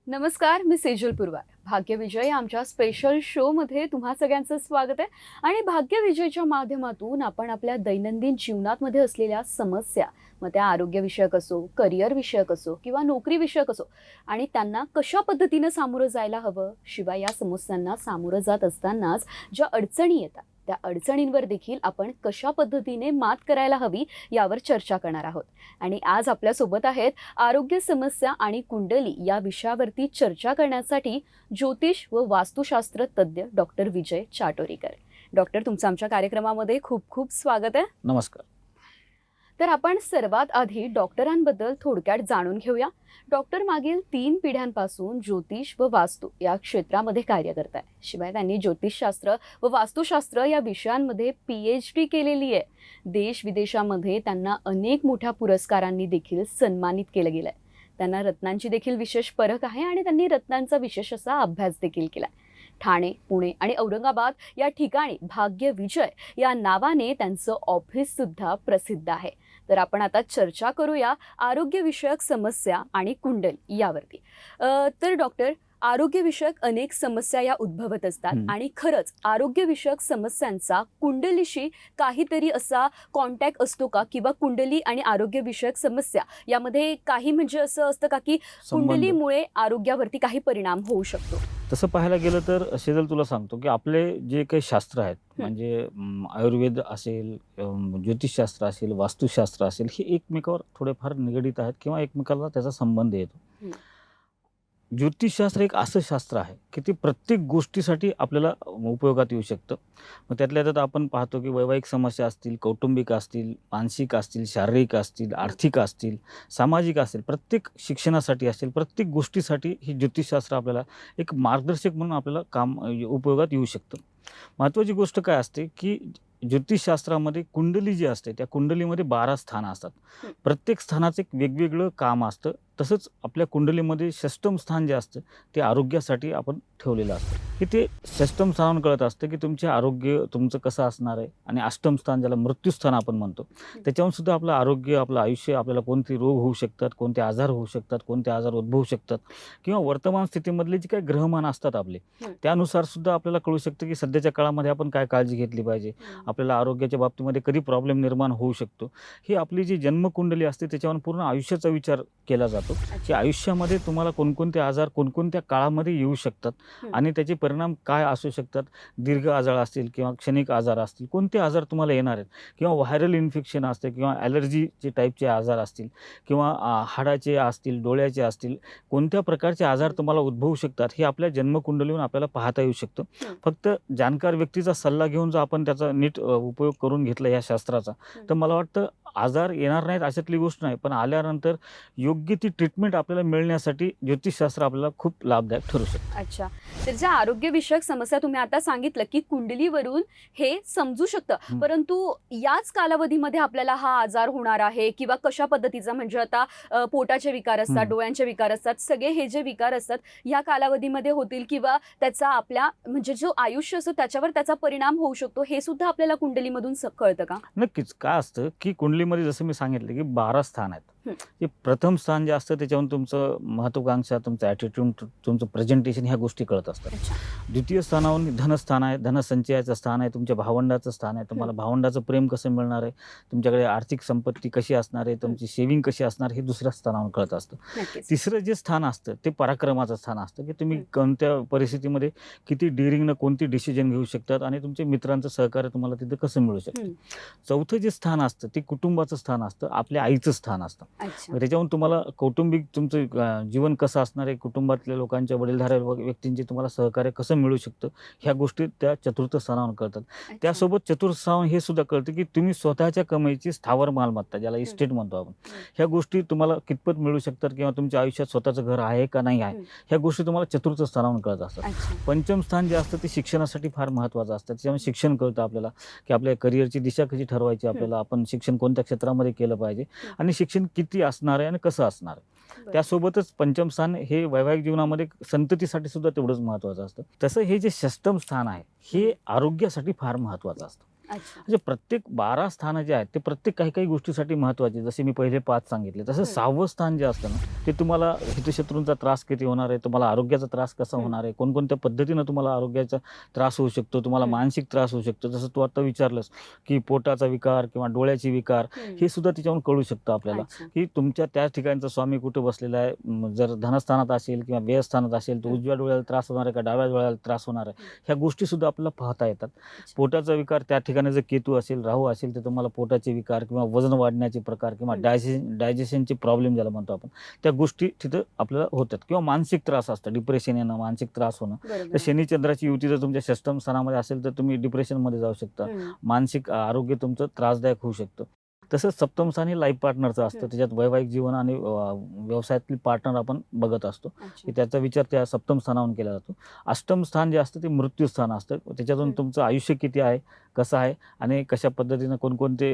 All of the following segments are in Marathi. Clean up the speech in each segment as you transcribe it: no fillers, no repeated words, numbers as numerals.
नमस्कार, मी सेजल पुरवार. भाग्यविजय आमच्या स्पेशल शोमध्ये तुम्हा सगळ्यांचं स्वागत आहे. आणि भाग्यविजयच्या माध्यमातून आपण आपल्या दैनंदिन जीवनामध्ये असलेल्या समस्या, मग त्या आरोग्यविषयक असो, करिअर विषयक असो किंवा नोकरी विषयक असो, आणि त्यांना कशा पद्धतीनं सामोरं जायला हवं, शिवाय या समस्यांना सामोरं जात असतानाच ज्या अडचणी येतात त्या अडचणींवर देखील आपण कशा पद्धतीने मात करायला हवी यावर चर्चा करणार आहोत. आणि आज आपल्यासोबत आहेत आरोग्य समस्या आणि कुंडली या विषयावरती चर्चा करण्यासाठी ज्योतिष व वास्तुशास्त्र तज्ज्ञ डॉक्टर विजय चाटोरीकर. डॉक्टर, तुमचं आमच्या कार्यक्रमामध्ये खूप खूप स्वागत आहे. नमस्कार. तर आपण सर्वात आधी डॉक्टरांबद्दल थोडक्यात जाणून घेऊया. डॉक्टर मागील 3 पिढ्यांपासून ज्योतिष व वास्तू या क्षेत्रामध्ये कार्य करत आहे. शिवाय त्यांनी ज्योतिषशास्त्र व वास्तुशास्त्र या विषयांमध्ये PhD केलेली आहे. देश विदेशामध्ये त्यांना अनेक मोठ्या पुरस्कारांनी देखील सन्मानित केलं गेलं आहे. त्यांना रत्नांची देखील विशेष परख आहे आणि त्यांनी रत्नांचा विशेष असा अभ्यास देखील केला आहे. ठाणे, पुणे आणि औरंगाबाद या ठिकाणी भाग्य विजय या नावाने त्यांचं ऑफिस सुद्धा प्रसिद्ध आहे. तर आपण आता चर्चा करूया आरोग्यविषयक समस्या आणि कुंडली यावरती. तर डॉक्टर, आरोग्यविषयक अनेक समस्या या उद्भवत असतात आणि खरंच आरोग्यविषयक समस्यांचा कुंडलीशी काहीतरी असा कॉन्टॅक्ट असतो का, किंवा कुंडली आणि आरोग्यविषयक समस्या यामध्ये काही म्हणजे असं असतं का की कुंडलीमुळे आरोग्यावरती काही परिणाम होऊ शकतो? तसं पाहायला गेलं तर शेजल, तुला सांगतो की आपले जे काही शास्त्र आहेत, म्हणजे आयुर्वेद असेल, ज्योतिषशास्त्र असेल, वास्तुशास्त्र असेल, हे एकमेकावर थोडेफार निगडीत आहेत किंवा एकमेकाला त्याचा संबंध येतो. ज्योतिषशास्त्र एक असं शास्त्र आहे की ते प्रत्येक गोष्टीसाठी आपल्याला उपयोगात येऊ शकतं. मग त्यातल्या त्यात आपण पाहतो की वैवाहिक समस्या असतील, कौटुंबिक असतील, मानसिक असतील, शारीरिक असतील, आर्थिक असतील, सामाजिक असतील, प्रत्येक शिक्षणासाठी असेल, प्रत्येक गोष्टीसाठी हे ज्योतिषशास्त्र आपल्याला एक मार्गदर्शक म्हणून आपल्याला उपयोगात येऊ शकतं. महत्त्वाची गोष्ट काय असते की ज्योतिषशास्त्रामध्ये कुंडली जी असते त्या कुंडलीमध्ये 12 स्थानं असतात. प्रत्येक स्थानाचं एक वेगवेगळं काम असतं. तसंच आपल्या कुंडलीमध्ये षष्टम स्थान जे असतं ते आरोग्यासाठी आपण ठेवलेलं असतं, की ते षष्टम स्थानावर कळत असतं की तुमचे आरोग्य तुमचं कसं असणार आहे. आणि अष्टम स्थान, ज्याला मृत्यूस्थान आपण म्हणतो, त्याच्याहून सुद्धा आपलं आरोग्य, आपलं आयुष्य, आपल्याला कोणते रोग होऊ शकतात, कोणते आजार होऊ शकतात, कोणते आजार उद्भवू शकतात, किंवा वर्तमान स्थितीमधले जे काही ग्रहमान असतात आपले, त्यानुसार सुद्धा आपल्याला कळू शकतं की सध्याच्या काळामध्ये आपण काय काळजी घेतली पाहिजे, आपल्याला आरोग्याच्या बाबतीमध्ये कधी प्रॉब्लेम निर्माण होऊ शकतो. ही आपली जी जन्मकुंडली असते त्याच्यावर पूर्ण आयुष्याचा विचार केला जातो की आयुष्यामध्ये तुम्हाला कोणकोणते आजार कोणकोणत्या काळामध्ये येऊ शकतात आणि त्याचे परिणाम काय असू शकतात. दीर्घ आजार असतील किंवा क्षणिक आजार असतील, कोणते आजार तुम्हाला येणार आहेत, किंवा व्हायरल इन्फेक्शन असते, किंवा ॲलर्जीचे टाईपचे आजार असतील, किंवा हाडाचे असतील, डोळ्याचे असतील, कोणत्या प्रकारचे आजार तुम्हाला उद्भवू शकतात हे आपल्या जन्मकुंडलीवरून आपल्याला पाहता येऊ शकतं. फक्त जाणकार व्यक्तीचा सल्ला घेऊन जर आपण त्याचा नीट उपयोग करून घेतला या शास्त्राचा, तर मला वाटतं आजार येणार नाहीत अशातली गोष्ट नाही, पण आल्यानंतर योग्य ती ट्रीटमेंट आपल्याला मिळण्यासाठी ज्योतिषशास्त्र आपल्याला खूप लाभदायक ठरू शकतं. अच्छा, तर ज्या आरोग्यविषयक समस्या तुम्ही आता सांगितलं की कुंडलीवरून हे समजू शकतं, परंतु याच कालावधीमध्ये आपल्याला हा आजार होणार आहे किंवा कशा पद्धतीचा, म्हणजे आता पोटाचे विकार असतात, डोळ्यांचे विकार असतात, सगळे हे जे विकार असतात या कालावधीमध्ये होतील, किंवा त्याचा आपल्या म्हणजे जो आयुष्य असतो त्याच्यावर त्याचा परिणाम होऊ शकतो, हे सुद्धा आपल्याला कुंडलीमधून कळतं का? नक्कीच. काय असतं की कुंडलीमध्ये जसं मी सांगितलं की 12 स्थान आहेत. ते प्रथम स्थान जे असतं त्याच्यावरून तुमचं महत्वाकांक्षा, तुमचं ॲटिट्यूड, तुमचं प्रेझेंटेशन, ह्या गोष्टी कळत असतात. द्वितीय स्थानावरून धनस्थान आहे, धनसंचयाचं स्थान आहे, तुमच्या भावंडाचं स्थान आहे, तुम्हाला भावंडाचं प्रेम कसं मिळणार आहे, तुमच्याकडे आर्थिक संपत्ती कशी असणार आहे, तुमची सेविंग कशी असणार, हे दुसऱ्या स्थानावर कळत असतं. तिसरं जे स्थान असतं ते पराक्रमाचं स्थान असतं, की तुम्ही कोणत्या परिस्थितीमध्ये किती डिअरिंगनं कोणती डिसिजन घेऊ शकतात आणि तुमच्या मित्रांचं सहकार्य तुम्हाला तिथं कसं मिळू शकतं. चौथं जे स्थान असतं ते कुटुंबाचं स्थान असतं, आपल्या आईचं स्थान असतं. त्याच्यावरून तुम्हाला कौटुंबिक तुमचं जीवन कसं असणार आहे, कुटुंबातल्या लोकांच्या, वडीलधाऱ्या व्यक्तींचे तुम्हाला सहकार्य कसं मिळू शकतं, ह्या गोष्टी त्या चतुर्थ स्थानावर कळतात. त्यासोबत चतुर्थ स्थान हे सुद्धा कळतं की तुम्ही स्वतःच्या कमाईची स्थावर मालमत्ता, ज्याला इस्टेट म्हणतो आपण, ह्या गोष्टी तुम्हाला कितपत मिळू शकतात, किंवा तुमच्या आयुष्यात स्वतःचं घर आहे का नाही आहे, ह्या गोष्टी तुम्हाला चतुर्थ स्थानावर कळत असतात. पंचम स्थान जे असतं ते शिक्षणासाठी फार महत्त्वाचं असतं. त्याच्यामुळे शिक्षण कळतं आपल्याला की आपल्या करिअरची दिशा कशी ठरवायची, आपल्याला आपण शिक्षण कोणत्या क्षेत्रामध्ये केलं पाहिजे, आणि शिक्षण किती असणार आहे आणि कसं असणार आहे. त्यासोबतच पंचम स्थान हे वैवाहिक जीवनामध्ये संततीसाठी सुद्धा तेवढंच महत्त्वाचं असतं. तसं हे जे षष्टम स्थान आहे हे आरोग्यासाठी फार महत्त्वाचं असतं. अच्छा. म्हणजे प्रत्येक 12 स्थानं जे आहेत ते प्रत्येक काही काही गोष्टीसाठी महत्त्वाचे. जसे मी पहिले 5 सांगितले. तसं 6वं स्थान जे असतं ना, ते तुम्हाला हितशत्रूंचा त्रास किती होणार आहे, तुम्हाला आरोग्याचा त्रास कसा हं. होणार आहे, कोणकोणत्या पद्धतीनं तुम्हाला आरोग्याचा त्रास होऊ शकतो, तुम्हाला हं. मानसिक त्रास होऊ शकतो. जसं तू आता विचारलंस, की पोटाचा विकार किंवा डोळ्याचे विकार हं. हे सुद्धा त्याच्यावरून कळू शकतं आपल्याला, अच्छा. की तुमच्या त्या ठिकाणचा स्वामी कुठे बसलेला आहे. जर धनस्थानात असेल किंवा व्ययस्थानात असेल, तर हं. उजव्या डोळ्याला त्रास होणार आहे का डाव्या डोळ्याला त्रास होणार आहे. हं. ह्या गोष्टीसुद्धा आपल्याला पाहता येतात. अच्छा. पोटाचा विकार त्या ठिकाणी जर केतू असेल, राहू असेल, तर तुम्हाला पोटाचे विकार किंवा वजन वाढण्याचे प्रकार किंवा हं. डायजेशनचे प्रॉब्लेम ज्याला म्हणतो आपण, त्या गोष्टी तिथं आपल्याला होतात किंवा मानसिक त्रास असतात. डिप्रेशन येणं, मानसिक त्रास होणं. तर बरोबर. शनी चंद्राची युती जर तुमच्या षष्टम स्थानामध्ये असेल, तर तुम्ही डिप्रेशनमध्ये जाऊ शकता. हं. मानसिक आरोग्य तुमचं त्रासदायक होऊ शकतं. तसंच सप्तम स्थान हे लाईफ पार्टनरचं असतं. हं. त्याच्यात वैवाहिक जीवन आणि व्यवसायातील पार्टनर आपण बघत असतो, की अच्छा. त्याचा विचार त्या सप्तम स्थानावरून केला जातो. अष्टम स्थान जे असतं ते मृत्यू स्थान असतं. त्याच्यातून हं. तुमचं आयुष्य किती आहे, कसं आहे आणि कशा पद्धतीनं कोणकोणते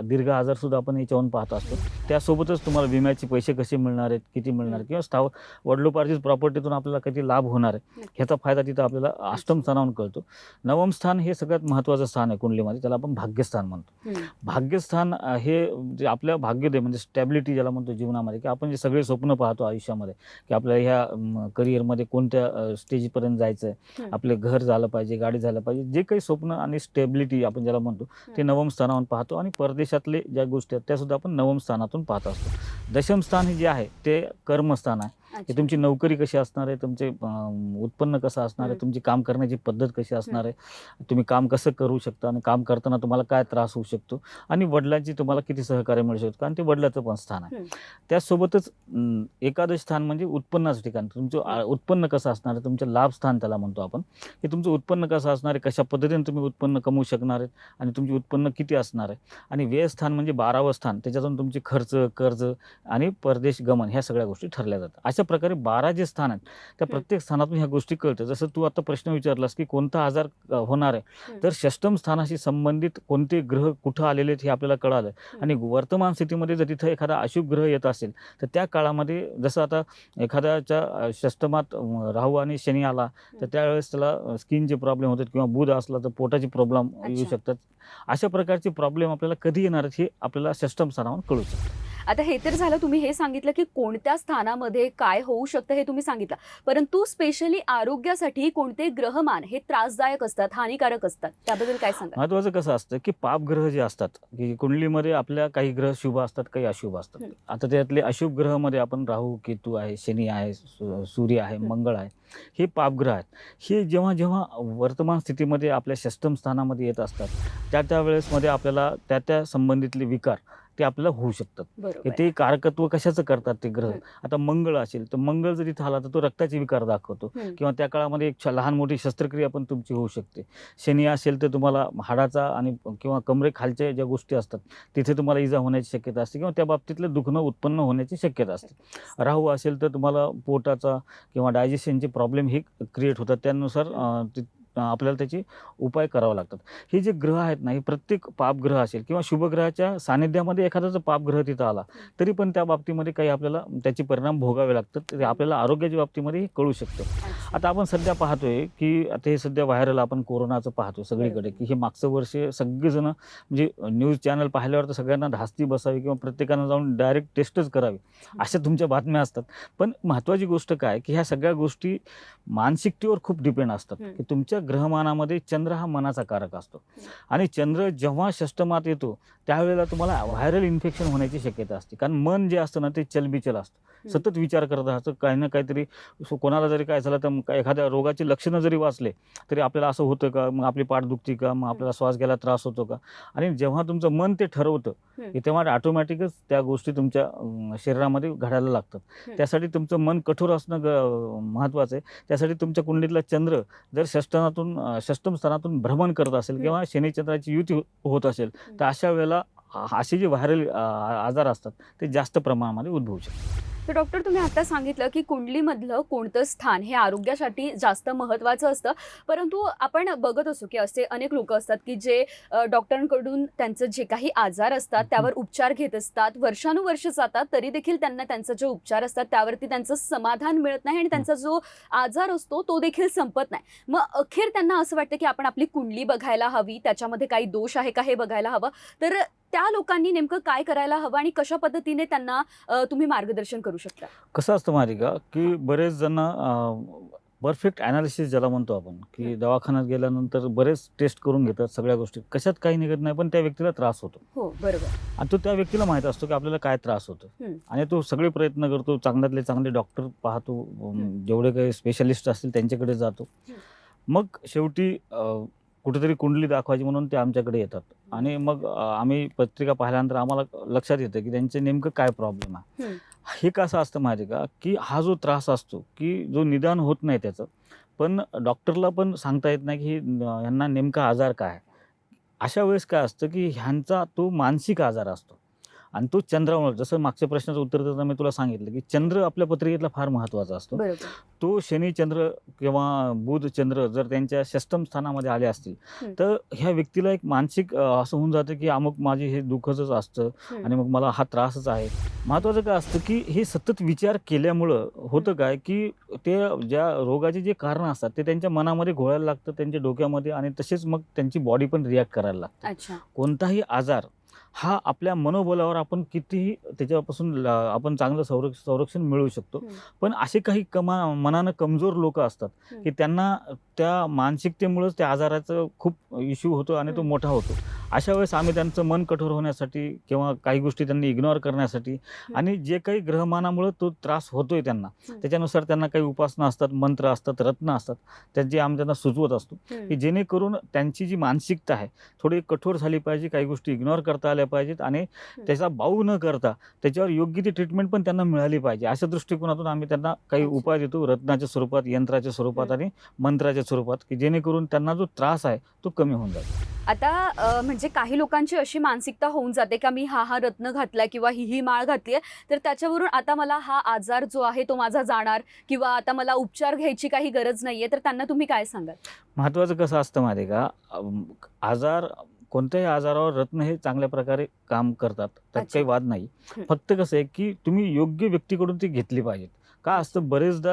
दीर्घ आजारसुद्धा आपण याच्यावरून पाहत असतो. त्यासोबतच तुम्हाला विम्याचे पैसे कसे मिळणार आहेत, किती मिळणार हं. किंवा वडिलोपार्जित प्रॉपर्टीतून आपल्याला किती लाभ होणार आहे, नक्की. ह्याचा फायदा तिथं आपल्याला अष्टम अच्छा. स्थानावरून कळतो. नवम स्थान हे सगळ्यात महत्त्वाचं स्थान आहे कुंडलीमध्ये. त्याला आपण भाग्यस्थान म्हणतो. हं. भाग्यस्थान हे जे आपल्या भाग्योदय म्हणजे स्टॅबिलिटी ज्याला म्हणतो जीवनामध्ये, की आपण जे सगळे स्वप्न पाहतो आयुष्यामध्ये, की आपल्याला ह्या करिअरमध्ये कोणत्या स्टेजपर्यंत जायचं आहे, हं. आपलं घर झालं पाहिजे, गाडी झालं पाहिजे, जे काही स्वप्न आणि स्टेबिलिटी आपण ज्याला म्हणतो ते हं. नवम स्थानावरून पाहतो आणि परदेशातले ज्या गोष्टी आहेत त्यासुद्धा आपण नवम स्थानातून पाहत असतो. दशम स्थान हे जे आहे ते कर्मस्थान आहे. की अच्छा. तुमची नोकरी कशी असणार आहे, तुमचे उत्पन्न कसं असणार आहे, हं. तुमची काम करण्याची पद्धत कशी हं. असणार आहे, तुम्ही काम कसं करू शकता आणि काम करताना तुम्हाला काय त्रास होऊ शकतो आणि वडिलांची तुम्हाला किती सहकार्य मिळू शकतं कारण ते वडिलाचं पण स्थान आहे. हं. त्याचसोबतच एकादश स्थान म्हणजे उत्पन्नाचं ठिकाण. तुमचं हं. उत्पन्न कसं असणार आहे, तुमचं लाभ स्थान त्याला म्हणतो आपण, की तुमचं उत्पन्न कसं असणार आहे, कशा पद्धतीने तुम्ही उत्पन्न कमवू शकणार आहेत आणि तुमचे उत्पन्न किती असणार आहे आणि व्ययस्थान म्हणजे 12वं स्थान. त्याच्यातून तुमचे खर्च, कर्ज आणि परदेश गमन ह्या सगळ्या गोष्टी ठरल्या जातात. अशा प्रकारे 12 जे स्थान आहेत, त्या हं. प्रत्येक स्थानातून ह्या गोष्टी कळतात. जसं तू आता प्रश्न विचारलास, की कोणता आजार होणार आहे, हं. तर षष्टम स्थानाशी संबंधित कोणते ग्रह कुठं आलेले आहेत हे आपल्याला कळालं हं. आणि वर्तमान स्थितीमध्ये जर तिथं एखादा अशुभ ग्रह येत असेल, तर त्या काळामध्ये जसं आता एखाद्याच्या षष्टमात राहू आणि शनी आला, तर हं. त्यावेळेस त्याला स्किनचे प्रॉब्लेम होतात किंवा बुध असला तर पोटाचे प्रॉब्लेम येऊ अच्छा. शकतात. अशा प्रकारचे प्रॉब्लेम आपल्याला कधी येणार आहेत हे आपल्याला षष्टम स्थानावरून कळू शकतं. आता हे तर झालं, तुम्ही हे सांगितलं की कोणत्या स्थानामध्ये काय होऊ शकतं हे तुम्ही सांगितलं. परंतु स्पेशली आरोग्यासाठी कोणते ग्रहमान हे त्रासदायक असतात, हानिकारक असतात, त्याबद्दल काय सांगाल? महत्त्वाचं कसं असतं, की पापग्रह जे असतात, की कुंडलीमध्ये आपल्या काही ग्रह शुभ असतात, काही अशुभ असतात. हं. आता त्यातले अशुभ ग्रहामध्ये आपण राहू, केतू आहे, शनी आहे, सूर्य आहे, हं. मंगळ आहे. हे पापग्रह आहेत. हे जेव्हा वर्तमान स्थितीमध्ये आपल्या षष्टम स्थानामध्ये येत असतात, त्या वेळेसमध्ये आपल्याला त्या संबंधितले विकार ते आपल्याला होऊ शकतात. की बरोबर. ते कारकत्व कशाचं करतात ते ग्रह. हं. आता मंगळ असेल, तर मंगळ जर इथं आला, तर तो रक्ताचे विकार दाखवतो हं. किंवा त्या काळामध्ये एक लहान-मोठी शस्त्रक्रिया पण तुमची होऊ शकते. शनी असेल, तर तुम्हाला हाडाचा आणि किंवा कमरेखालच्या ज्या गोष्टी असतात, तिथे तुम्हाला इजा होण्याची शक्यता असते किंवा त्या बाबतीतलं दुखणं उत्पन्न होण्याची शक्यता असते. राहू असेल, तर तुम्हाला पोटाचा किंवा डायजेशनचे प्रॉब्लेम हे क्रिएट होतात. त्यानुसार आपल्याला त्याचे उपाय करावे लागतात. हे जे ग्रह आहेत ना, हे प्रत्येक पापग्रह असेल किंवा शुभग्रहाच्या सानिध्यामध्ये एखादा जर पापग्रह तिथं आला, तरी पण त्या बाबतीमध्ये काही आपल्याला त्याचे परिणाम भोगावे लागतात. ते आपल्याला आरोग्याच्या बाबतीमध्ये हे कळू शकतं. अच्छा. आता आपण सध्या पाहतोय, की आता हे सध्या व्हायरल आपण कोरोनाचं पाहतो सगळीकडे, की हे मागचं वर्ष सगळेजण म्हणजे न्यूज चॅनल पाहिल्यावर तर सगळ्यांना धास्ती बसावी किंवा प्रत्येकानं जाऊन डायरेक्ट टेस्टच करावी, अशा तुमच्या बातम्या असतात. पण महत्त्वाची गोष्ट काय, की ह्या सगळ्या गोष्टी मानसिकतेवर खूप डिपेंड असतात, हं. की तुमच्या ग्रहमानामध्ये चंद्र हा मनाचा कारक असतो आणि चंद्र जेव्हा षष्टमात येतो, त्यावेळेला तुम्हाला व्हायरल इन्फेक्शन होण्याची शक्यता असते. कारण मन जे असतं ना, ते चलबिचल असतं. हं. सतत विचार करत राहतं, काही ना काहीतरी. कोणाला जरी काय झालं, तर एखाद्या रोगाची लक्षणं जरी वाचले, तरी आपल्याला असं होतं का? मग आपली पाठ दुखते का? मग आपल्याला श्वास घ्यायला त्रास होतो का? आणि जेव्हा तुमचं मन ते ठरवतं, हं. की तेव्हा ऑटोमॅटिकच त्या गोष्टी तुमच्या शरीरामध्ये घडायला लागतात. हं. त्यासाठी तुमचं मन कठोर असणं महत्त्वाचं आहे. त्यासाठी तुमच्या कुंडलीतला चंद्र जर षष्टम स्थानातून भ्रमण करत असेल हं. किंवा शनी चंद्राची युती होत असेल, हं. तर अशा वेळेला असे जे व्हायरल आजार असतात ते जास्त प्रमाणामध्ये उद्भवू शकतात. तर डॉक्टर, तुम्ही आता सांगितलं की कुंडलीमधलं कोणतं स्थान हे आरोग्यासाठी जास्त महत्त्वाचं असतं. परंतु आपण बघत असू की असे अनेक लोकं असतात की जे डॉक्टरांकडून त्यांचं जे काही आजार असतात त्यावर उपचार घेत असतात. वर्षानुवर्ष जातात तरी देखील त्यांना त्यांचे जे उपचार असतात त्यावरती त्यांचं समाधान मिळत नाही आणि त्यांचा जो आजार असतो तो देखील संपत नाही. मग अखेर त्यांना असं वाटतं की आपण आपली कुंडली बघायला हवी, त्याच्यामध्ये काही दोष आहे का हे बघायला हवं. तर त्या लोकांनी नेमकं काय करायला हवं आणि कशा पद्धतीने त्यांना तुम्ही मार्गदर्शन करू शकता? कसं असतं माहिती आहे का, की बरेच जण परफेक्ट ॲनालिसिस ज्याला म्हणतो आपण, की दवाखान्यात गेल्यानंतर बरेच टेस्ट करून घेतात सगळ्या गोष्टी. कशात काही निघत नाही, पण त्या व्यक्तीला त्रास होतो. हो, बरोबर. आणि तो त्या व्यक्तीला माहीत असतो, की आपल्याला काय त्रास होतो. हं. आणि तो सगळे प्रयत्न करतो, चांगल्यातले चांगले डॉक्टर पाहतो, जेवढे काही स्पेशलिस्ट असतील त्यांच्याकडे जातो. हं. मग शेवटी कुठेतरी कुंडली दाखवायची म्हणून ते आमच्याकडे येतात. आणि मग आम्ही पत्रिका पाहिल्यानंतर आम्हाला लक्षात येतं, की त्यांचे नेमकं काय प्रॉब्लेम आहे. हं. हे कसं असतं माहिती आहे का, की हा जो त्रास असतो, की जो निदान होत नाही त्याचं, पण डॉक्टरला पण सांगता येत नाही, की ह्यांना नेमका आजार काय आहे. अशा वेळेस काय असतं, की ह्यांचा तो मानसिक आजार असतो. आणि तो चंद्रामुळे, जसं मागच्या प्रश्नाचं उत्तर देताना मी तुला सांगितलं, की चंद्र आपल्या पत्रिकेतला फार महत्त्वाचा असतो. बरोबर. तो शनी चंद्र किंवा बुध चंद्र जर त्यांच्या षष्टम स्थानामध्ये आले असतील, हं. तर ह्या व्यक्तीला एक मानसिक असं होऊन जातं, की अमुक माझे हे दुःखच असतं हं. आणि मग मला हा त्रासच आहे. महत्त्वाचं काय असतं, की हे सतत विचार केल्यामुळं होतं काय, की ते ज्या रोगाचे जे कारणं असतात ते त्यांच्या मनामध्ये घोळायला लागतं, त्यांच्या डोक्यामध्ये, आणि तसेच मग त्यांची बॉडी पण रिॲक्ट करायला लागते. अच्छा. कोणताही आजार हा आपल्या मनोबलावर आपण कितीही त्याच्यापासून आपण चांगलं संरक्षण मिळवू शकतो. हं. पण असे काही मनानं कमजोर लोकं असतात, हं. की त्यांना त्या मानसिकतेमुळेच त्या आजाराचा खूप इश्यू होतो आणि तो मोठा होतो. अशा वेळेस आम्ही त्यांचं मन कठोर होण्यासाठी किंवा काही गोष्टी त्यांनी इग्नोर करण्यासाठी आणि जे काही ग्रहमानामुळं तो त्रास होतोय त्यांना, त्याच्यानुसार त्यांना काही उपासना असतात, मंत्र असतात, रत्न असतात, त्यांची आम्ही त्यांना सुचवत असतो, की जेणेकरून त्यांची जी मानसिकता आहे थोडी कठोर झाली पाहिजे, काही गोष्टी इग्नोर करता आल्या पाहिजेत आणि त्याचा बाऊ न करता त्याच्यावर योग्य ती ट्रीटमेंट पण त्यांना मिळाली पाहिजे. अशा दृष्टिकोनातून आम्ही त्यांना काही अच्छा. उपाय देतो, रत्नाच्या स्वरूपात, यंत्राच्या स्वरूपात आणि मंत्राच्या स्वरूपात, की जेणेकरून त्यांना जो त्रास आहे तो कमी होऊन जातो. आता म्हणजे काही लोकांची अशी मानसिकता होऊन जाते का मी हा रत्न घातलाय किंवा ही माळ घातली आहे तर त्याच्यावरून आता मला हा आजार जो आहे तो माझा जाणार किंवा आता मला उपचार घ्यायची काही गरज नाहीये, तर त्यांना तुम्ही काय सांगाल? महत्त्वाचं कसं असतं माहिती आहे का, आजार, कोणत्याही आजारावर रत्न हे चांगल्या प्रकारे काम करतात, त्यात अच्छा. काही वाद नाही. हं. फक्त कसं आहे, की तुम्ही योग्य व्यक्तीकडून ती घेतली पाहिजेत. काय असतं बरेचदा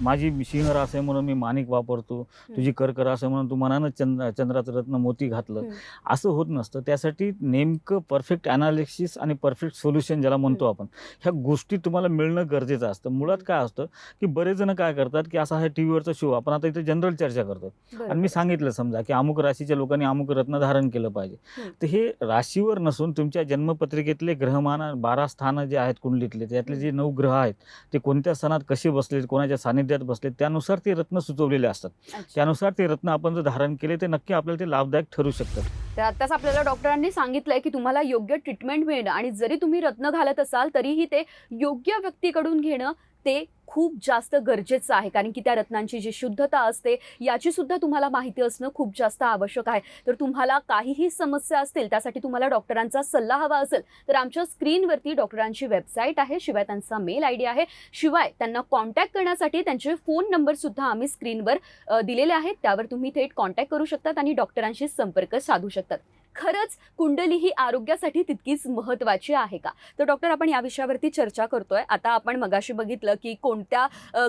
माझी सिंह रास आहे म्हणून मी माणिक वापरतो, तुझी कर्क रास आहे म्हणून तू मनानं चंद्राचं रत्न मोती घातलं, असं होत नसतं. त्यासाठी नेमकं परफेक्ट ॲनालिसिस आणि परफेक्ट सोल्युशन ज्याला म्हणतो आपण, ह्या गोष्टी तुम्हाला मिळणं गरजेचं असतं. मुळात काय असतं, की बरेच जण काय करतात, की असा हा टीव्हीवरचा शो, आपण आता इथे जनरल चर्चा करतो आणि मी सांगितलं समजा, की अमुक राशीच्या लोकांनी अमुक रत्न धारण केलं पाहिजे. तर हे राशीवर नसून तुमच्या जन्मपत्रिकेतले ग्रहमान 12 स्थानं जे आहेत कुंडलीतले, त्यातले जे 9 ग्रह आहेत ते कोणत्या स्थानात कसे बसलेत, कोणाच्या सानिध्यात बसलेत, त्यानुसार ते रत्न सुचवलेले असतात. त्यानुसार ते रत्न आपण जर धारण केले तर नक्की आपल्याला ते लाभदायक ठरू शकतात. तर आताच आपल्याला डॉक्टरांनी सांगितलंय की तुम्हाला योग्य ट्रीटमेंट मिळणं आणि जरी तुम्ही रत्न घालत असाल तरीही ते योग्य व्यक्तीकडून घेणं ते खूप जास्त गरजेचं आहे, कारण की त्या रत्नांची जी शुद्धता असते याची सुद्धा तुम्हाला माहिती असणं खूप जास्त आवश्यक आहे. तर तुम्हाला काहीही समस्या असतील, त्यासाठी तुम्हाला डॉक्टरांचा सल्ला हवा असेल तर आमच्या स्क्रीनवरती डॉक्टरांची वेबसाईट आहे, शिवाय त्यांचा मेल आयडी आहे, शिवाय त्यांना कॉन्टॅक्ट करण्यासाठी त्यांचे फोन नंबर सुद्धा आम्ही स्क्रीनवर दिलेले आहेत. त्यावर तुम्ही थेट कॉन्टॅक्ट करू शकतात आणि डॉक्टरांशी संपर्क साधू शकतात. खरंच कुंडली ही आरोग्यासाठी तितकीच महत्त्वाची आहे का? तर डॉक्टर, आपण या विषयावरती चर्चा करतोय. आता आपण मगाशी बघितलं की कोणत्या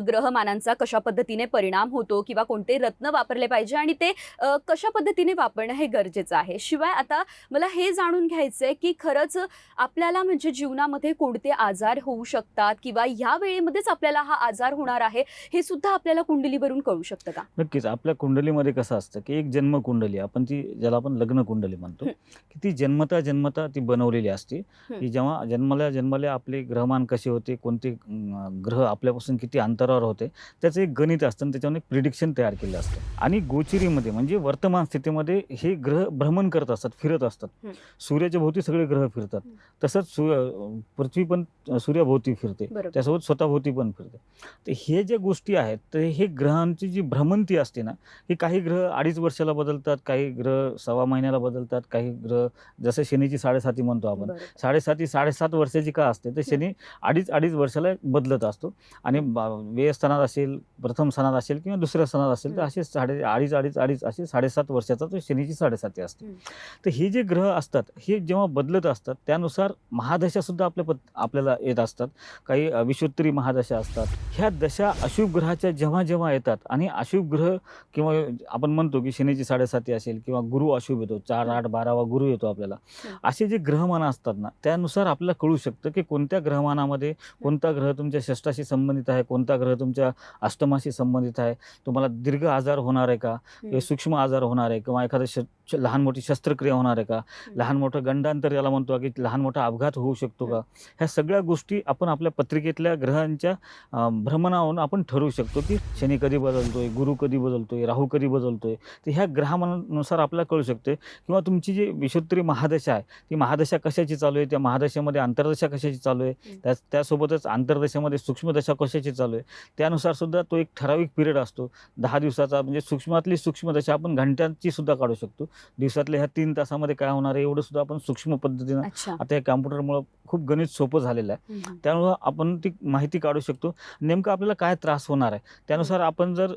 ग्रहमानांचा कशा पद्धतीने परिणाम होतो किंवा कोणते रत्न वापरले पाहिजे आणि ते कशा पद्धतीने वापरणं हे गरजेचं आहे. शिवाय आता मला हे जाणून घ्यायचंय की खरंच आपल्याला म्हणजे जीवनामध्ये कोणते आजार होऊ शकतात किंवा ह्या वेळेमध्येच आपल्याला हा आजार होणार आहे हे सुद्धा आपल्याला कुंडलीवरून कळू शकतं का? नक्कीच. आपल्या कुंडलीमध्ये कसं असतं, की एक जन्म कुंडली, आपण ती ज्याला आपण लग्न कुंडली म्हणतो, की ती जन्मता ती बनवलेली असते, की जेव्हा जन्मल्या आपले ग्रहमान कसे होते, कोणते ग्रह आपल्यापासून किती अंतरावर होते, त्याचं एक गणित असतं आणि त्याच्यावर एक प्रिडिक्शन तयार केलं असतं. आणि गोचरीमध्ये म्हणजे वर्तमान स्थितीमध्ये हे ग्रह भ्रमण करत असतात, फिरत असतात. सूर्याच्या भोवती सगळे ग्रह फिरतात. तसंच पृथ्वी पण सूर्याभोवती फिरते, त्यासोबत स्वतःभोवती पण फिरते. तर हे ज्या गोष्टी आहेत, तर हे ग्रहांची जी भ्रमंती असते ना, ही काही ग्रह 2.5 वर्षाला बदलतात, काही ग्रह 1.25 महिन्याला बदलतात, काही ग्रह जसं शनीची 7.5 म्हणतो आपण, बरोबर. 7.5 वर्षाची का असते तर शनी अडीच वर्षाला बदलत असतो आणि व्यय स्थानात असेल, प्रथम स्थानात असेल किंवा दुसऱ्या स्थानात असेल तर असे अडीच असे 7.5 वर्षाचा तो शनीची 7.5 असते. तर हे जे ग्रह असतात हे जेव्हा बदलत असतात त्यानुसार महादशा सुद्धा आपल्याला येत असतात. काही विषुत्तरी महादशा असतात. ह्या दशा अशुभ ग्रहाच्या जेव्हा जेव्हा येतात आणि अशुभ ग्रह किंवा आपण म्हणतो की शनीची 7.5 असेल किंवा गुरु अशुभ येतो, 4, 8, 12वा गुरु येतो आपल्याला. असे जे ग्रहमान असतात ना त्यानुसार आपल्याला कळू शकतं की कोणत्या ग्रहमानामध्ये कोणता ग्रह तुमच्या षष्ठाशी संबंधित आहे, कोणता ग्रह तुमच्या अष्टमाशी संबंधित आहे, तुम्हाला दीर्घ आजार होणार आहे का, सूक्ष्म आजार होणार आहे किंवा एखादं लहान मोठी शस्त्रक्रिया होणार आहे का, लहान मोठं गंडांतर याला म्हणतो की लहान मोठा अपघात होऊ शकतो का, ह्या सगळ्या गोष्टी आपण आपल्या पत्रिकेतल्या ग्रहांच्या भ्रमणावरून आपण ठरवू शकतो की शनी कधी बदलतोय, गुरु कधी बदलतोय, राहू कधी बदलतोय. तर ह्या ग्रहानुसार आपल्याला कळू शकते किंवा तुमची जी विषुत्तरी महादशा आहे ती महादशा कशाची चालू आहे, त्या महादशेमध्ये अंतर्दशा कशाची चालू आहे, त्यासोबतच आंतरदशामध्ये सूक्ष्मदशा कशाची चालू आहे, त्यानुसार सुद्धा तो एक ठराविक पिरियड असतो 10 दिवसाचा. म्हणजे सूक्ष्मातली सूक्ष्मदशा आपण घंट्यांची सुद्धा काढू शकतो. दिवसातल्या ह्या 3 तासामध्ये काय होणार आहे एवढं सुद्धा आपण सूक्ष्म पद्धतीनं आता या कॉम्प्युटरमुळे खूप गणित सोपं झालेलं आहे. त्यामुळं आपण ती माहिती काढू शकतो. नेमकं आपल्याला काय त्रास होणार आहे त्यानुसार आपण जर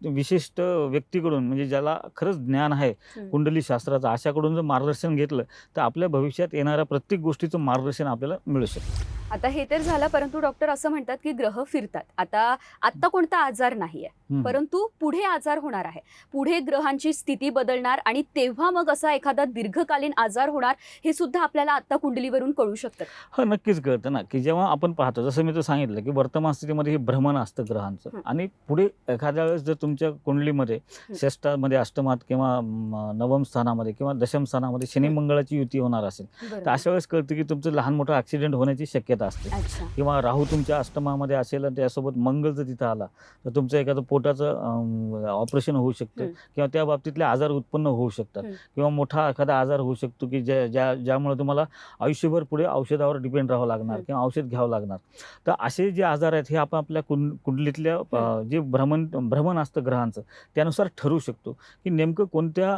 विशिष्ट व्यक्तीकडून म्हणजे ज्याला खरंच ज्ञान आहे कुंडली शास्त्राचं अशाकडून जर मार्गदर्शन घेतलं तर आपल्या भविष्यात येणाऱ्या प्रत्येक गोष्टीचं मार्गदर्शन आपल्याला मिळू शकतं. आता हे तर झालं, परंतु डॉक्टर असं म्हणतात की ग्रह फिरतात. आता कोणता आजार नाहीये, परंतु पुढे आजार होणार आहे, पुढे ग्रहांची स्थिती बदलणार आणि तेव्हा मग असा एखादा दीर्घकालीन आजार होणार हे सुद्धा आपल्याला आता कुंडलीवरून कळू शकतं. हो, नक्कीच कळतं ना की जेव्हा आपण पाहतो जसं मी तर सांगितलं की वर्तमान स्थितीमध्ये हे भ्रमण असतं ग्रहांचं आणि पुढे एखाद्या वेळेस जर तुमच्या कुंडलीमध्ये षष्ठामध्ये, अष्टमात किंवा नवम स्थानामध्ये किंवा दशम स्थानामध्ये शनी मंगळाची युती होणार असेल तर अशा वेळेस कळतं की तुमचं लहान मोठं ऍक्सिडेंट होण्याची शक्यता असते. किंवा राहू तुमच्या अष्टमामध्ये असेल आणि त्यासोबत मंगळ जर तिथं आला तर तुमचं एखादं पोटाचं ऑपरेशन होऊ शकतं किंवा त्या बाबतीतले आजार उत्पन्न होऊ शकतात किंवा मोठा एखादा आजार होऊ शकतो की ज्यामुळे तुम्हाला आयुष्यभर पुढे औषधावर डिपेंड राहावं लागणार किंवा औषध घ्यावं लागणार. तर असे जे आजार आहेत हे आपण आपल्या कुंडलीतल्या जे भ्रमण असतं ग्रहांचं त्यानुसार ठरवू शकतो की नेमकं कोणत्या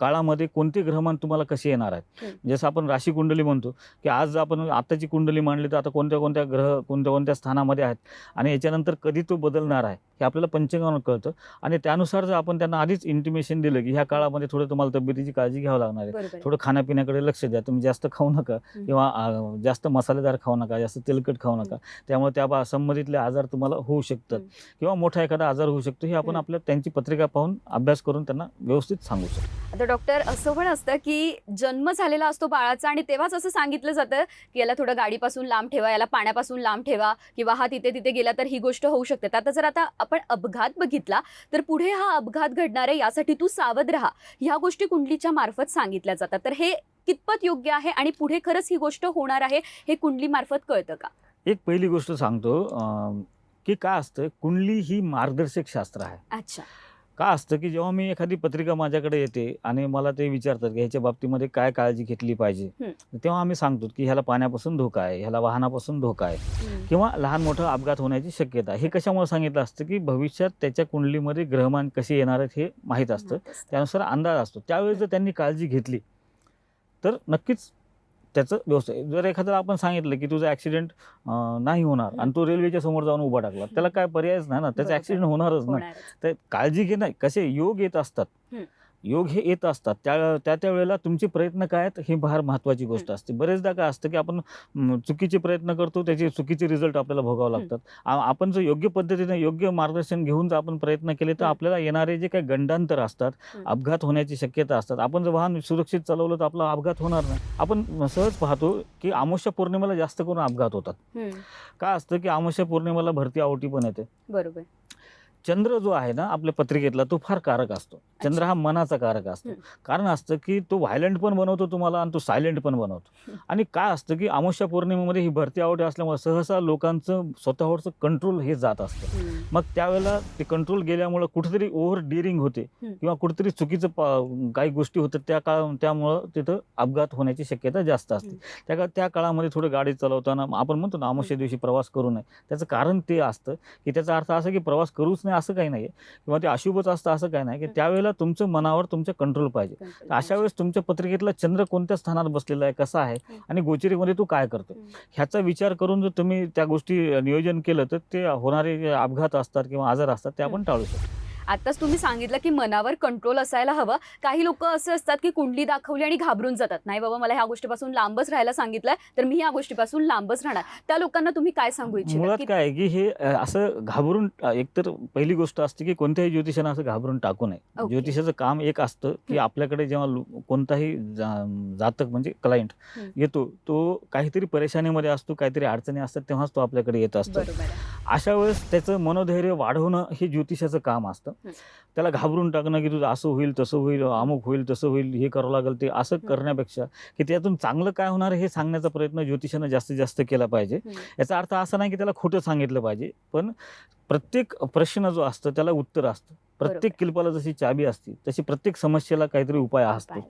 काळामध्ये कोणते ग्रहमान तुम्हाला कसे येणार आहेत. जसं आपण राशी कुंडली म्हणतो की आज आपण आताची कुंडली मांडली तर आता कोणत्या ग्रह कोणत्या स्थानामध्ये आहेत आणि याच्यानंतर कधी तो बदलणार आहे हे आपल्याला पंचांगावरून कळतं आणि त्यानुसार जर आपण त्यांना आधीच इंटिमेशन दिलं की ह्या काळामध्ये थोडं तुम्हाला तब्येतीची काळजी घ्यावं लागणार आहे, थोडं खाण्यापिण्याकडे लक्ष द्या, तुम्ही जास्त खाऊ नका किंवा जास्त मसालेदार खाऊ नका, जास्त तेलकट खाऊ नका, त्यामुळे त्या संबंधितले आजार तुम्हाला होऊ शकतात किंवा मोठा एखादा आजार होऊ शकतो हे आपण आपल्या त्यांची पत्रिका पाहून अभ्यास करून त्यांना व्यवस्थित सांगू शकतो. आता डॉक्टर असं पण असतं की जन्म झालेला असतो बाळाचा आणि तेव्हाच असं सांगितलं जातं की याला थोडं गाडीपासून लांब ठेवा, याला पाण्यापासून लांब ठेवा किंवा हा तिथे गेला तर ही गोष्ट होऊ शकते. आता जर आपण अपघात बघितला तर पुढे हा अपघात घडणार आहे यासाठी तू सावध राहा, ह्या गोष्टी कुंडलीच्या मार्फत सांगितल्या जातात. तर हे कितपत योग्य आहे आणि पुढे खरंच ही गोष्ट होणार आहे हे कुंडली मार्फत कळतं का? एक पहिली गोष्ट सांगतो की काय असतं, कुंडली ही मार्गदर्शक शास्त्र आहे. अच्छा. का असतं की जेव्हा मी एखादी पत्रिका माझ्याकडे येते आणि मला ते विचारतात की ह्याच्या बाबतीमध्ये काय काळजी घेतली पाहिजे तेव्हा आम्ही सांगतो की ह्याला पाण्यापासून धोका आहे, ह्याला वाहनापासून धोका आहे किंवा लहान मोठा अपघात होण्याची शक्यता आहे. हे कशामुळे सांगितलं असतं की भविष्यात त्याच्या कुंडलीमध्ये ग्रहमान कसे येणार आहेत हे माहीत असतं, त्यानुसार अंदाज असतो. त्यावेळेस जर त्यांनी काळजी घेतली तर नक्कीच त्याचं व्यवस्था. जर एखाद्याला आपण सांगितलं की तुझा ॲक्सिडेंट नाही होणार आणि तो रेल्वेच्या समोर जाऊन उभा टाकला त्याला काय पर्यायच नाही ना, त्याचा ॲक्सिडेंट होणारच ना. तर काळजी घे नाही, कसे योग येत असतात, योग हे येत असतात त्या वेळेला तुमचे प्रयत्न काय आहेत हे फार महत्त्वाची गोष्ट असते. बरेचदा काय असतं की आपण चुकीचे प्रयत्न करतो, त्याचे चुकीचे रिझल्ट आपल्याला भोगावे लागतात. आपण जर योग्य पद्धतीने योग्य मार्गदर्शन घेऊन जर आपण प्रयत्न केले तर आपल्याला येणारे जे काही गंडांतर असतात, अपघात होण्याची शक्यता असतात. आपण जर वाहन सुरक्षित चालवलं तर आपला अपघात होणार नाही. आपण सहज पाहतो की अमावस्या पौर्णिमेला जास्त करून अपघात होतात. काय असतं की अमावस्या पौर्णिमेला भरती आवटी पण येते. बरोबर. चंद्र जो आहे ना आपल्या पत्रिकेतला तो फार कारक असतो. चंद्र हा मनाचा कारक असतो. कारण असतं की तो व्हायलंट पण बनवतो तुम्हाला आणि तो सायलेंट पण बनवतो. आणि काय असतं की अमावस्या पौर्णिमेमध्ये ही भरती आवडी असल्यामुळे सहसा लोकांचं स्वतःवरचं कंट्रोल हे जात असतं. मग त्यावेळेला ते कंट्रोल गेल्यामुळं कुठेतरी ओव्हर डिअरिंग होते किंवा कुठेतरी चुकीचं काही गोष्टी होतात त्यामुळं तिथं अपघात होण्याची शक्यता जास्त असते. त्या काळामध्ये थोडं गाडी चालवताना आपण म्हणतो ना अमावस्या दिवशी प्रवास करू नये, त्याचं कारण ते असतं की त्याचा अर्थ असा की प्रवास करूच नाही असं काही नाहीये किंवा ते अशुभच असतं असं काही नाही, की त्यावेळेला तुमचं मनावर तुमचं कंट्रोल पाहिजे. तर अशा वेळेस तुमच्या पत्रिकेतला चंद्र कोणत्या स्थानात बसलेला आहे, कसा आहे आणि गोचरीमध्ये तू काय करतो ह्याचा विचार करून जर तुम्ही त्या गोष्टी नियोजन केलं तर ते होणारे जे अपघात असतात किंवा आजार असतात ते आपण टाळू शकतो. आताच तुम्ही सांगितलं की मनावर कंट्रोल असायला हवं. काही लोक असे असतात की कुंडली दाखवली आणि घाबरून जातात. नाही बाबा मला ह्या गोष्टीपासून लांबच राहायला सांगितलंय तर मी या गोष्टीपासून लांबच राहणार. त्या लोकांना तुम्ही काय सांगू इच्छिता मुळात की काय आहे, की हे असं घाबरून एकतर पहिली गोष्ट असते, की कोणत्याही ज्योतिषानं असं घाबरून टाकू नये. ओके. ज्योतिषाचं काम एक असतं, की आपल्याकडे जेव्हा कोणताही जातक म्हणजे क्लायंट येतो, तो काहीतरी परेशानीमध्ये असतो, काहीतरी अडचणी असतात, तेव्हाच तो आपल्याकडे येत असतो. बरोबर आहे. अशा वेळेस त्याचं मनोधैर्य वाढवणं हे ज्योतिषाचं काम असतं. त्याला घाबरून टाकणं, की तुझं असं होईल, तसं होईल, अमुक होईल, तसं होईल, हे करावं लागेल, ते असं करण्यापेक्षा, की त्यातून चांगलं काय होणार हे सांगण्याचा प्रयत्न ज्योतिषानं जास्तीत जास्त केला पाहिजे. याचा अर्थ असा नाही, की त्याला खोटं सांगितलं पाहिजे, पण प्रत्येक प्रश्न जो असतो त्याला उत्तर असतं. प्रत्येक किल्पाला जशी चाबी असते तशी प्रत्येक समस्येला काहीतरी उपाय असतो.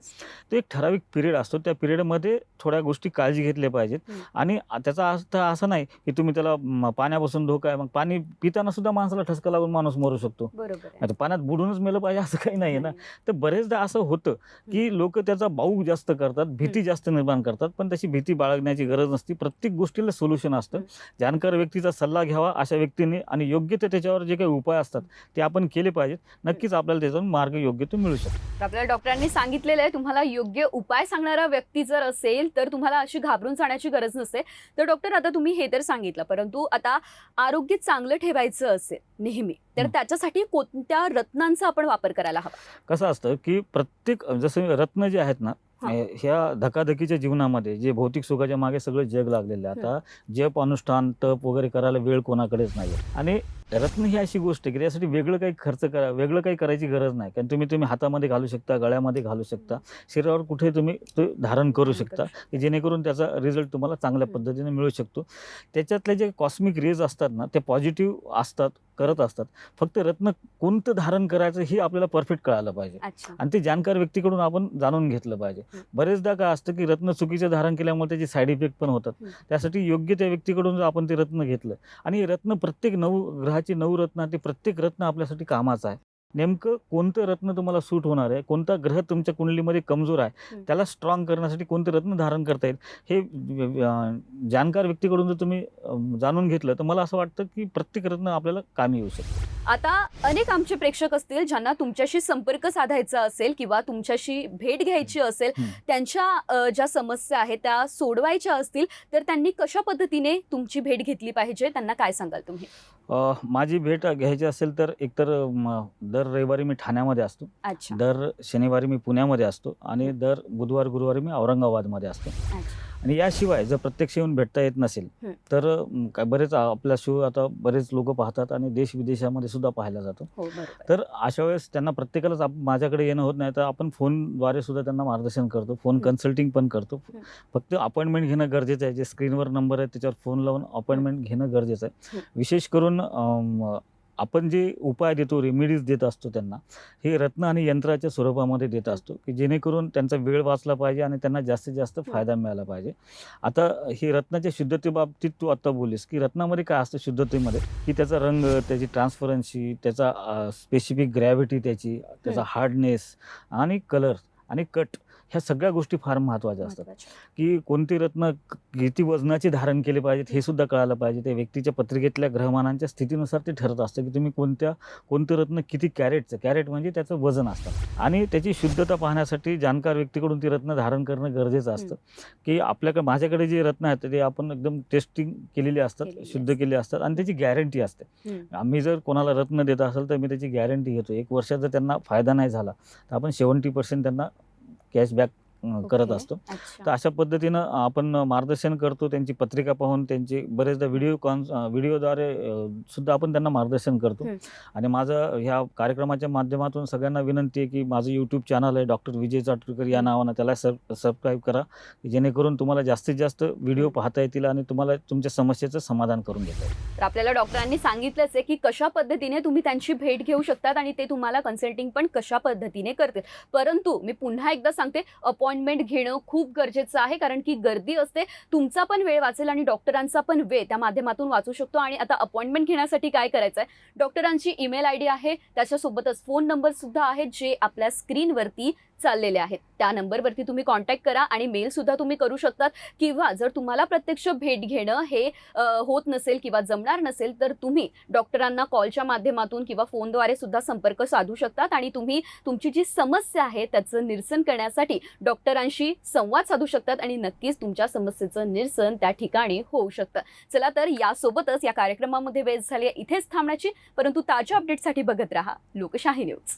तो एक ठराविक पिरियड असतो. त्या पिरियडमध्ये थोड्या गोष्टी काळजी घेतल्या पाहिजेत आणि त्याचा अर्थ असा नाही, की तुम्ही त्याला पाण्यापासून धोका आहे. मग पाणी पिताना सुद्धा माणसाला ठसका लागून माणूस मरू शकतो. बरोबर आहे. आता पाण्यात बुडूनच मेलं पाहिजे असं काही नाहीये ना. तर बरेचदा असं होतं, की लोक त्याचा बाऊ जास्त करतात, भीती जास्त निर्माण करतात, पण तशी भीती बाळगण्याची गरज नसते. प्रत्येक गोष्टीला सोल्युशन असतं. जाणकार व्यक्तीचा सल्ला घ्यावा अशा व्यक्तीने आणि योग्य ते त्याच्यावर जे काही उपाय असतात ते आपण केले पाहिजेत. नक्कीच आपल्याला त्याच्यातून मार्ग योग्य तो मिळू शकतो. तर आपल्याला डॉक्टरांनी सांगितलेलं आहे तुम्हाला योग्य उपाय सांगणारा व्यक्ती जर असेल तर तुम्हाला अशी घाबरून जाण्याची गरज नसते. तर डॉक्टर आता तुम्ही हे तर सांगितलं, परंतु आता आरोग्य चांगलं ठेवायचं असेल नेहमी तर त्याच्यासाठी कोणत्या रत्नांचा आपण वापर करायला हवा? कसं असतं, की प्रत्येक जसं रत्न जे आहेत ना, ह्या धकाधकीच्या जीवनामध्ये जे भौतिक सुखाच्या मागे सगळं जग लागलेलं आहे. आता जप, अनुष्ठान, तप वगैरे करायला वेळ कोणाकडेच नाही आणि रत्न ही अशी गोष्ट आहे, की त्यासाठी वेगळं काही खर्च करा, वेगळं काही करायची गरज नाही. कारण तुम्ही हातामध्ये घालू शकता, गळ्यामध्ये घालू शकता, शरीरावर कुठे तुम्ही ते धारण करू शकता, की जेणेकरून त्याचा रिझल्ट तुम्हाला चांगल्या पद्धतीने मिळू शकतो. त्याच्यातले जे कॉस्मिक रेज असतात ना, ते पॉझिटिव्ह असतात, करत असतात. फक्त रत्न कोणतं धारण करायचं हे आपल्याला परफेक्ट कळायला पाहिजे आणि ते जाणकार व्यक्तीकडून आपण जाणून घेतलं पाहिजे. बरेचदा काय असतं, की रत्न चुकीचं धारण केल्यामुळे त्याचे साईड इफेक्ट पण होतात. त्यासाठी योग्य त्या व्यक्तीकडून जर आपण ते रत्न घेतलं आणि हे रत्न प्रत्येक ग्रहाची 9 रत्न, ते प्रत्येक रत्न आपल्यासाठी कामाचं आहे. नेमकं कोणतं रत्न तुम्हाला सूट होणार आहे, कोणता ग्रह तुमच्या कुंडलीमध्ये कमजोर आहे, त्याला स्ट्रॉंग करण्यासाठी कोणतं रत्न धारण करता येईल, हे जाणकार व्यक्तीकडून जर तुम्ही जाणून घेतलं तर मला असं वाटतं, की प्रत्येक रत्न आपल्याला कामी येऊ शकतं. आता अनेक आमचे प्रेक्षक असतील ज्यांना तुमच्याशी संपर्क साधायचा असेल किंवा तुमच्याशी भेट घ्यायची असेल, त्यांच्या ज्या समस्या आहेत त्या सोडवायच्या असतील तर त्यांनी कशा पद्धतीने तुमची भेट घेतली पाहिजे, त्यांना काय सांगाल तुम्ही? माझी भेट घ्यायची असेल तर एकतर दर रविवारी मी ठाण्यामध्ये असतो, अच्छा. दर शनिवारी मी पुण्यामध्ये असतो आणि दर बुधवार गुरुवारी मी औरंगाबादमध्ये असतो. आणि याशिवाय जर प्रत्यक्ष येऊन भेटता येत नसेल तर काय बरेच आपला शो आता बरेच लोक पाहतात आणि देश विदेशामध्ये सुद्धा पाहायला जातो. तर अशा वेळेस त्यांना प्रत्येकालाच माझ्याकडे येणं होत नाही, तर आपण फोनद्वारे सुद्धा त्यांना मार्गदर्शन करतो, फोन कन्सल्टिंग पण करतो. फक्त अपॉइंटमेंट घेणं गरजेचं आहे. जे स्क्रीनवर नंबर आहे त्याच्यावर फोन लावून अपॉइंटमेंट घेणं गरजेचं आहे. विशेष करून आपण जे उपाय देतो, रेमेडीज देत असतो त्यांना, हे रत्न आणि यंत्राच्या स्वरूपामध्ये देत असतो, की जेणेकरून त्यांचा वेळ वाचला पाहिजे आणि त्यांना जास्तीत जास्त फायदा मिळाला पाहिजे. आता ही रत्नाच्या शुद्धतेबाबतीत तू आता बोललीस, की रत्नामध्ये काय असतं शुद्धतेमध्ये, की त्याचा रंग, त्याची ट्रान्सपरन्सी, त्याचा स्पेसिफिक ग्रॅव्हिटी, त्याचा हार्डनेस आणि कलर आणि कट, ह्या सगळ्या गोष्टी फार महत्त्वाच्या असतात. की कोणते रत्न किती वजनाचे धारण केले पाहिजेत हे सुद्धा कळायला पाहिजे. त्या व्यक्तीच्या पत्रिकेतल्या ग्रहमानांच्या स्थितीनुसार ते ठरत असतं, की तुम्ही कोणतं रत्न किती कॅरेटचं, कॅरेट म्हणजे त्याचं वजन असतं आणि त्याची शुद्धता पाहण्यासाठी जाणकार व्यक्तीकडून ती रत्न धारण करणं गरजेचं असतं. की माझ्याकडे जे रत्न आहेत ते आपण एकदम टेस्टिंग केलेले असतात, शुद्ध केले असतात आणि त्याची गॅरंटी असते. आम्ही जर कोणाला रत्न देत असेल तर मी त्याची गॅरंटी घेतो. 1 वर्षात जर त्यांना फायदा नाही झाला तर आपण 70% त्यांना कॅशबॅक करत असतो. तर अशा पद्धतीनं आपण मार्गदर्शन करतो. त्यांची पत्रिका पाहून त्यांची बरेचदा व्हिडिओद्वारे सुद्धा आपण त्यांना मार्गदर्शन करतो. आणि माझं ह्या कार्यक्रमाच्या माध्यमातून सगळ्यांना विनंती आहे, की माझं यूट्यूब चॅनल आहे डॉक्टर विजय चाटुरकर या नावानं, त्याला सबस्क्राईब करा, जेणेकरून तुम्हाला जास्तीत जास्त व्हिडिओ पाहता येतील आणि तुम्हाला तुमच्या समस्येचं समाधान करून घेता येईल. तर आपल्याला डॉक्टरांनी सांगितलंच आहे की कशा पद्धतीने तुम्ही त्यांची भेट घेऊ शकतात आणि ते तुम्हाला कन्सल्टिंग पण कशा पद्धतीने करतील. परंतु मी पुन्हा एकदा सांगते, अपॉइंटमेंट घेणं खूप गरजेचं आहे, कारण की गर्दी असते. तुमचा पण वेळ वाचेल आणि डॉक्टरांचा पण वेळ त्या माध्यमातून वाचू शकतो. आणि आता अपॉइंटमेंट घेण्यासाठी काय करायचं आहे, डॉक्टरांची ईमेल आयडी आहे, त्याच्यासोबतच फोन नंबर सुद्धा आहेत जे आपल्या स्क्रीनवरती चाललेले आहेत. त्या नंबरवरती तुम्ही कॉन्टॅक्ट करा आणि मेल सुद्धा तुम्ही करू शकतात. किंवा जर तुम्हाला प्रत्यक्ष भेट घेणं हे होत नसेल किंवा जमणार नसेल, तर तुम्ही डॉक्टरांना कॉलच्या माध्यमातून किंवा फोनद्वारे सुद्धा संपर्क साधू शकतात आणि तुम्ही तुमची जी समस्या आहे त्याचं निरसन करण्यासाठी डॉक्टरांशी संवाद साधू शकतात आणि नक्कीच तुमच्या समस्येचं निरसन त्या ठिकाणी होऊ शकतं. चला तर यासोबतच या कार्यक्रमामध्ये वेळ झाली आहे इथेच थांबण्याची, परंतु ताज्या अपडेटसाठी बघत राहा लोकशाही न्यूज.